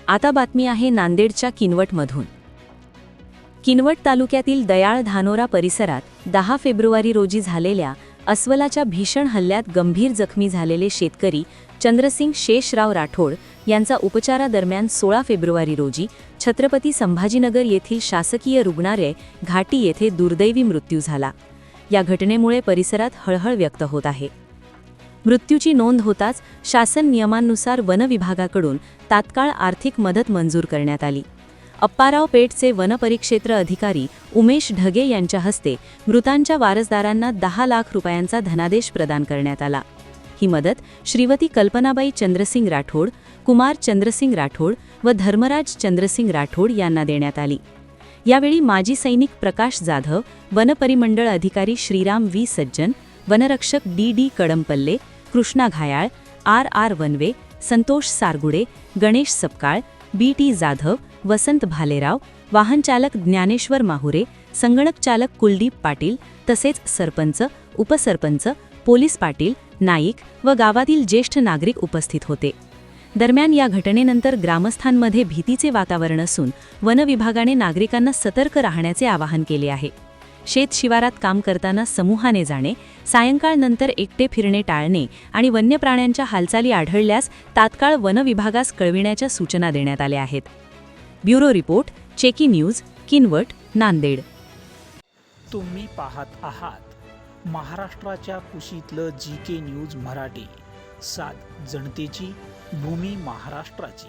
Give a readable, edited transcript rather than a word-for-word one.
आता बातमी आहे नांदेडच्या किनवटमधून। किनवट तालुक्यातील दयाळ धानोरा परिसरात 10 फेब्रुवारी रोजी झालेल्या अस्वलाच्या भीषण हल्ल्यात गंभीर जखमी झालेले शेतकरी चंद्रसिंग शेषराव राठोड यांचा उपचारादरम्यान 16 फेब्रुवारी रोजी छत्रपती संभाजीनगर येथील शासकीय रुग्णालय घाटी येथे दुर्दैवी मृत्यू झाला। या घटनेमुळे परिसरात हळहळ व्यक्त होत आहे। मृत्यूची नोंद होताच शासन नियमांनुसार वन विभागाकडून तात्काळ आर्थिक मदत मंजूर करण्यात आली। अप्पाराव पेठचे वनपरिक्षेत्र अधिकारी उमेश ढगे यांच्या हस्ते मृतांच्या वारसदारांना 10 लाख रुपयांचा धनादेश प्रदान करण्यात आला। ही मदत श्रीमती कल्पनाबाई चंद्रसिंग राठोड, कुमार चंद्रसिंग राठोड व धर्मराज चंद्रसिंग राठोड यांना देण्यात आली। यावेळी माजी सैनिक प्रकाश जाधव, वनपरिमंडळ अधिकारी श्रीराम व्ही सज्जन, वनरक्षक D Kadampalle, Krishna Ghayal, R Vanve, Santosh Sargude, Ganesh Sapkal, B Jadhav, Vasant Bhalerao, वाहनचालक ज्ञानेश्वर माहुरे, संगणक चालक कुलदीप पाटील तसेच सरपंच, उपसरपंच, पोलीस पाटील, नाईक व गावातील ज्येष्ठ नागरिक उपस्थित होते। दरम्यान या घटनेनंतर ग्रामस्थांमध्ये भीतीचे वातावरण असून वन विभागाने नागरिकांना सतर्क राहण्याचे आवाहन केले आहे। शेत शिवारात काम करताना समूहाने जाणे, सायंकाळनंतर एकटे फिरणे टाळणे आणि वन्य प्राण्यांच्या हालचाली आढळल्यास तात्काळ वन विभागास कळविण्याच्या सूचना देण्यात आल्या आहेत। Bureau report, cheeky news, Kinwat, Nanded. तुम्ही पाहत आहात महाराष्ट्राच्या कुशीतलं GK न्यूज मराठी, सात जनतेची, भूमी महाराष्ट्राची।